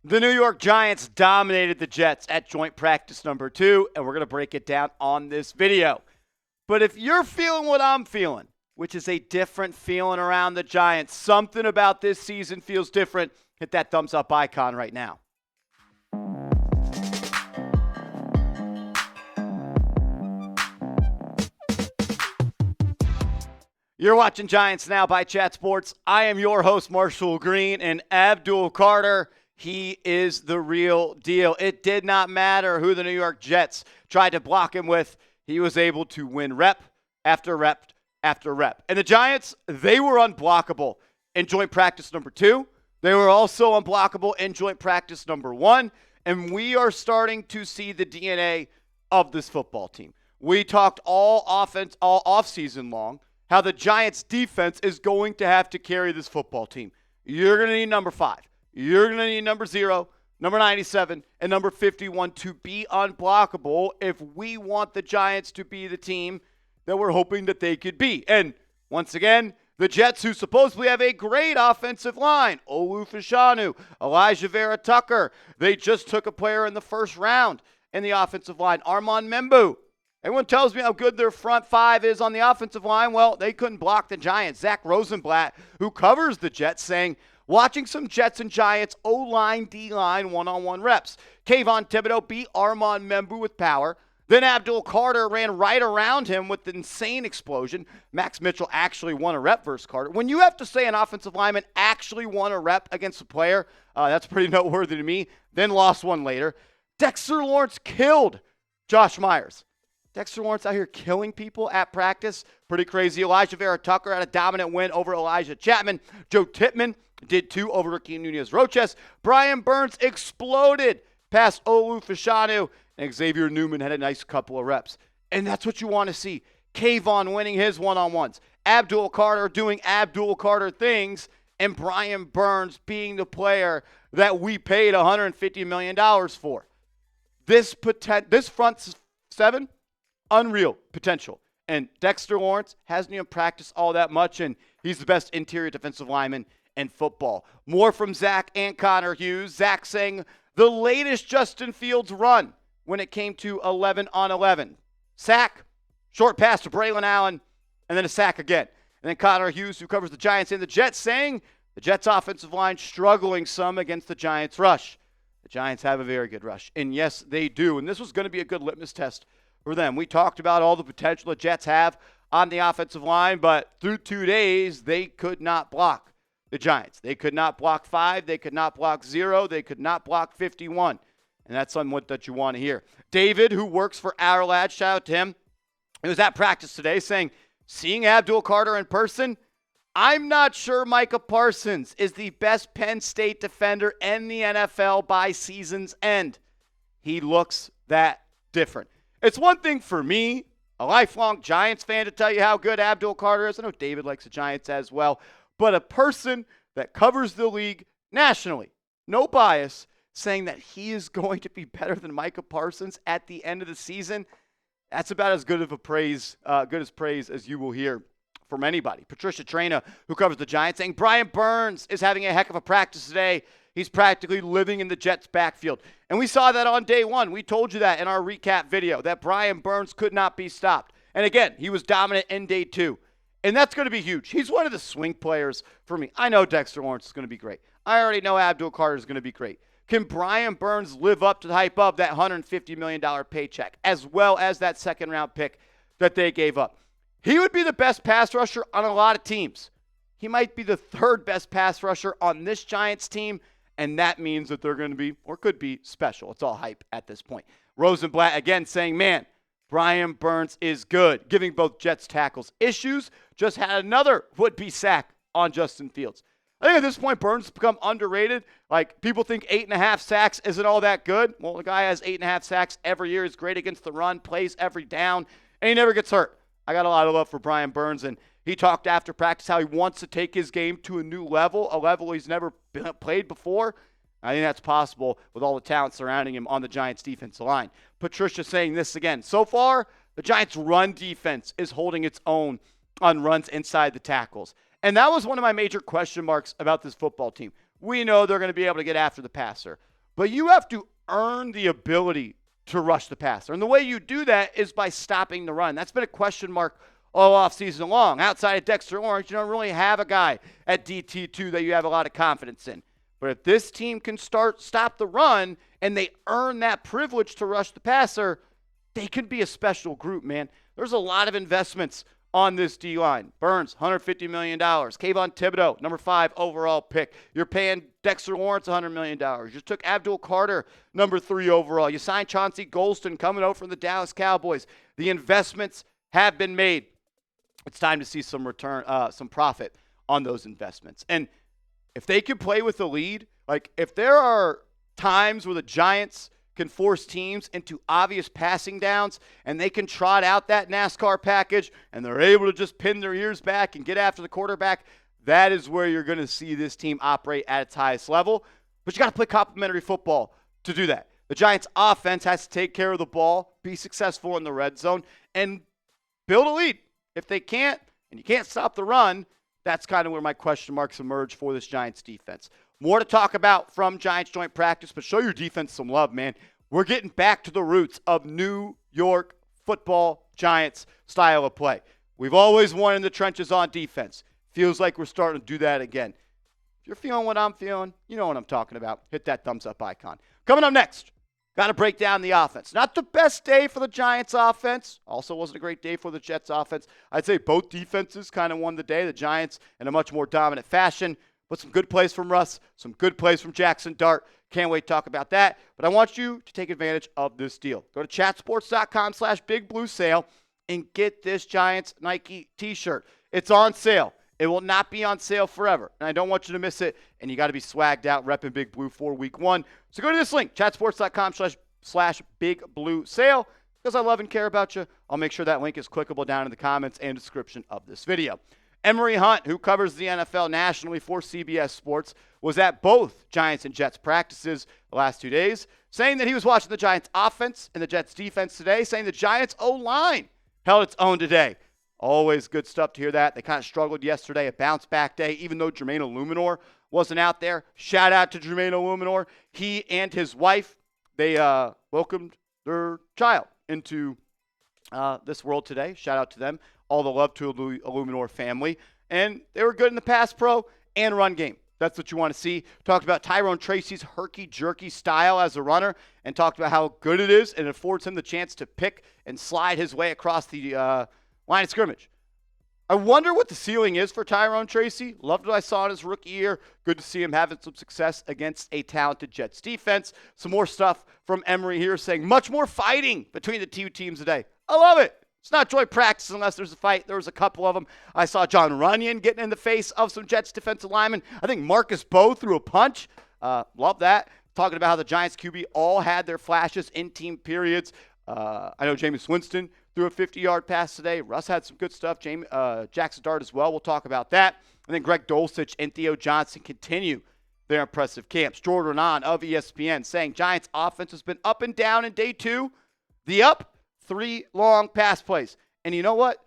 The New York Giants dominated the Jets at joint practice number 2, and we're going to break it down on this video. But if you're feeling what I'm feeling, which is a different feeling around the Giants, something about this season feels different, hit that thumbs up icon right now. You're watching Giants Now by Chat Sports. I am your host, Marshall Green, and Abdul Carter, he is the real deal. It did not matter who the New York Jets tried to block him with. He was able to win rep after rep after rep. And the Giants, they were unblockable in joint practice number 2. They were also unblockable in joint practice number 1. And we are starting to see the DNA of this football team. We talked all offseason long how the Giants defense is going to have to carry this football team. You're going to need number 5. You're going to need number 0, number 97, and number 51 to be unblockable if we want the Giants to be the team that we're hoping that they could be. And once again, the Jets, who supposedly have a great offensive line, Olu Fashanu, Elijah Vera Tucker, they just took a player in the first round in the offensive line, Armand Membu. Everyone tells me how good their front 5 is on the offensive line. Well, they couldn't block the Giants. Zach Rosenblatt, who covers the Jets, saying, watching some Jets and Giants O-line, D-line, one-on-one reps. Kayvon Thibodeau beat Armand Membu with power. Then Abdul Carter ran right around him with an insane explosion. Max Mitchell actually won a rep versus Carter. When you have to say an offensive lineman actually won a rep against a player, that's pretty noteworthy to me. Then lost one later. Dexter Lawrence killed Josh Myers. Dexter Lawrence out here killing people at practice. Pretty crazy. Elijah Vera Tucker had a dominant win over Elijah Chapman. Joe Tippmann did too over Ricky Nunez-Roches. Brian Burns exploded past Olu Fashanu. And Xavier Newman had a nice couple of reps. And that's what you want to see. Kayvon winning his one-on-ones. Abdul Carter doing Abdul Carter things. And Brian Burns being the player that we paid $150 million for. This front 7, unreal potential. And Dexter Lawrence hasn't even practiced all that much, and he's the best interior defensive lineman in football. More from Zach and Connor Hughes. Zach saying the latest Justin Fields run when it came to 11 on 11. Sack, short pass to Braylon Allen, and then a sack again. And then Connor Hughes, who covers the Giants and the Jets, saying the Jets offensive line struggling some against the Giants rush. The Giants have a very good rush, and yes, they do. And this was going to be a good litmus test for them. We talked about all the potential the Jets have on the offensive line, but through 2 days, they could not block the Giants. They could not block 5. They could not block 0. They could not block 51. And that's something that you want to hear. David, who works for Our Lad, shout out to him. He was at practice today saying, seeing Abdul Carter in person, I'm not sure Micah Parsons is the best Penn State defender in the NFL by season's end. He looks that different. It's one thing for me, a lifelong Giants fan, to tell you how good Abdul Carter is. I know David likes the Giants as well. But a person that covers the league nationally, no bias, saying that he is going to be better than Micah Parsons at the end of the season, that's about as good of praise as you will hear from anybody. Patricia Traina, who covers the Giants, saying Brian Burns is having a heck of a practice today. He's practically living in the Jets' backfield. And we saw that on day 1. We told you that in our recap video, that Brian Burns could not be stopped. And again, he was dominant in day 2. And that's going to be huge. He's one of the swing players for me. I know Dexter Lawrence is going to be great. I already know Abdul Carter is going to be great. Can Brian Burns live up to the hype of that $150 million paycheck, as well as that second-round pick that they gave up? He would be the best pass rusher on a lot of teams. He might be the 3rd best pass rusher on this Giants team, and that means that they're going to be, or could be, special. It's all hype at this point. Rosenblatt, again, saying, man, Brian Burns is good, giving both Jets tackles issues. Just had another would-be sack on Justin Fields. I think at this point, Burns has become underrated. Like, people think 8.5 sacks isn't all that good. Well, the guy has 8.5 sacks every year. He's great against the run, plays every down, and he never gets hurt. I got a lot of love for Brian Burns, and he talked after practice how he wants to take his game to a new level, a level he's never played before. I think that's possible with all the talent surrounding him on the Giants' defensive line. Patricia saying this again. So far, the Giants' run defense is holding its own on runs inside the tackles. And that was one of my major question marks about this football team. We know they're going to be able to get after the passer. but you have to earn the ability to rush the passer. And the way you do that is by stopping the run. That's been a question mark all offseason long. Outside of Dexter Lawrence, you don't really have a guy at DT2 that you have a lot of confidence in. But if this team can stop the run and they earn that privilege to rush the passer, they can be a special group, man. There's a lot of investments on this D-line. Burns, $150 million. Kayvon Thibodeau, number 5 overall pick. You're paying Dexter Lawrence $100 million. You just took Abdul Carter, number 3 overall. You signed Chauncey Golston coming out from the Dallas Cowboys. The investments have been made. It's time to see some return, some profit on those investments. And if they can play with the lead, like if there are times where the Giants can force teams into obvious passing downs and they can trot out that NASCAR package and they're able to just pin their ears back and get after the quarterback, that is where you're going to see this team operate at its highest level. But you got to play complementary football to do that. The Giants offense has to take care of the ball, be successful in the red zone, and build a lead. If they can't, and you can't stop the run, that's kind of where my question marks emerge for this Giants defense. More to talk about from Giants joint practice, but show your defense some love, man. We're getting back to the roots of New York football Giants style of play. We've always won in the trenches on defense. Feels like we're starting to do that again. If you're feeling what I'm feeling, you know what I'm talking about. Hit that thumbs up icon. Coming up next, got to break down the offense. Not the best day for the Giants offense. Also wasn't a great day for the Jets offense. I'd say both defenses kind of won the day. The Giants in a much more dominant fashion. But some good plays from Russ, some good plays from Jaxson Dart. Can't wait to talk about that. But I want you to take advantage of this deal. Go to chatsports.com/bigbluesale and get this Giants Nike t-shirt. It's on sale. It will not be on sale forever. And I don't want you to miss it. And you got to be swagged out repping Big Blue for week 1. So go to this link, chatsports.com/bigbluesale. Because I love and care about you, I'll make sure that link is clickable down in the comments and description of this video. Emory Hunt, who covers the NFL nationally for CBS Sports, was at both Giants and Jets practices the last 2 days, saying that he was watching the Giants offense and the Jets defense today, saying the Giants O-line held its own today. Always good stuff to hear that. They kind of struggled yesterday, a bounce-back day, even though Jermaine Illuminor wasn't out there. Shout out to Jermaine Illuminor. He and his wife, they welcomed their child into this world today. Shout out to them. All the love to the Illuminor family. And they were good in the pass pro and run game. That's what you want to see. Talked about Tyrone Tracy's herky-jerky style as a runner and talked about how good it is and it affords him the chance to pick and slide his way across the line of scrimmage. I wonder what the ceiling is for Tyrone Tracy. Loved what I saw in his rookie year. Good to see him having some success against a talented Jets defense. Some more stuff from Emory here saying much more fighting between the two teams today. I love it. It's not joint practice unless there's a fight. There was a couple of them. I saw John Runyon getting in the face of some Jets defensive linemen. I think Marcus Bowe threw a punch. Love that. Talking about how the Giants QB all had their flashes in team periods. I know Jameis Winston threw a 50-yard pass today. Russ had some good stuff. Jaxson Dart as well. We'll talk about that. And then Greg Dulcich and Theo Johnson continue their impressive camps. Jordan Renan of ESPN saying Giants offense has been up and down in day 2. The up, 3 long pass plays. And you know what?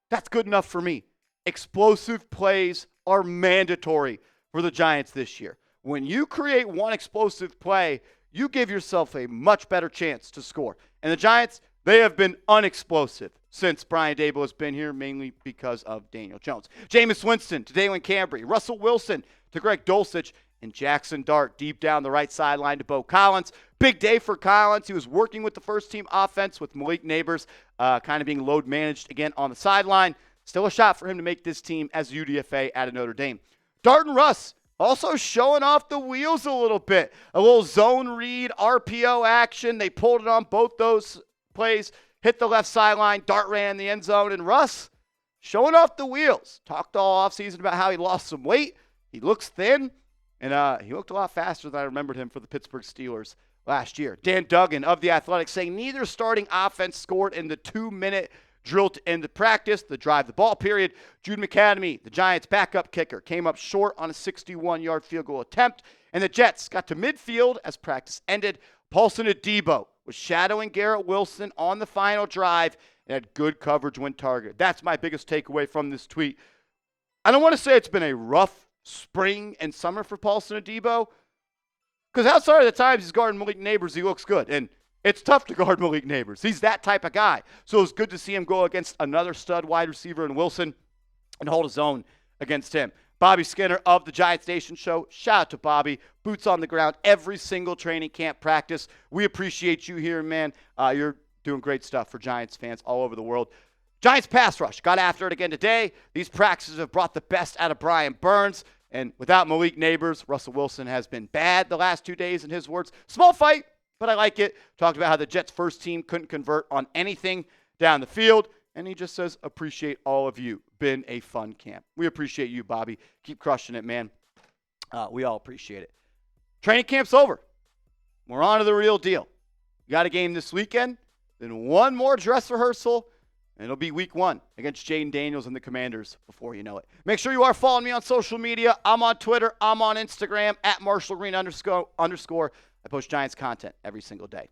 That's good enough for me. Explosive plays are mandatory for the Giants this year. When you create one explosive play, you give yourself a much better chance to score. And the Giants, they have been unexplosive since Brian Daboll has been here, mainly because of Daniel Jones. Jameis Winston to Dalen Cambry, Russell Wilson to Greg Dulcich, and Jaxson Dart deep down the right sideline to Bo Collins. Big day for Collins. He was working with the first-team offense with Malik Neighbors, kind of being load managed again on the sideline. Still a shot for him to make this team as UDFA out of Notre Dame. Dart and Russ also showing off the wheels a little bit. A little zone read, RPO action. They pulled it on both those plays, hit the left sideline. Dart ran in the end zone, and Russ showing off the wheels. Talked all offseason about how he lost some weight. He looks thin. And he looked a lot faster than I remembered him for the Pittsburgh Steelers last year. Dan Duggan of The Athletic saying neither starting offense scored in the 2-minute drill to end the practice, the drive the ball period. Jude McAdamy, the Giants' backup kicker, came up short on a 61-yard field goal attempt. And the Jets got to midfield as practice ended. Paulson Adebo was shadowing Garrett Wilson on the final drive and had good coverage when targeted. That's my biggest takeaway from this tweet. I don't want to say it's been a rough spring and summer for Paulson Adebo. Because outside of the times he's guarding Malik Neighbors, he looks good. And it's tough to guard Malik Neighbors. He's that type of guy. So it's good to see him go against another stud wide receiver in Wilson and hold his own against him. Bobby Skinner of the Giants Nation Show. Shout out to Bobby. Boots on the ground every single training camp practice. We appreciate you here, man. You're doing great stuff for Giants fans all over the world. Giants pass rush. Got after it again today. These practices have brought the best out of Brian Burns. And without Malik Neighbors, Russell Wilson has been bad the last 2 days, in his words. Small fight, but I like it. Talked about how the Jets' first team couldn't convert on anything down the field. And he just says, appreciate all of you. Been a fun camp. We appreciate you, Bobby. Keep crushing it, man. We all appreciate it. Training camp's over. We're on to the real deal. You got a game this weekend, then one more dress rehearsal, and it'll be week 1 against Jaden Daniels and the Commanders before you know it. Make sure you are following me on social media. I'm on Twitter. I'm on Instagram, @MarshallGreen__. I post Giants content every single day.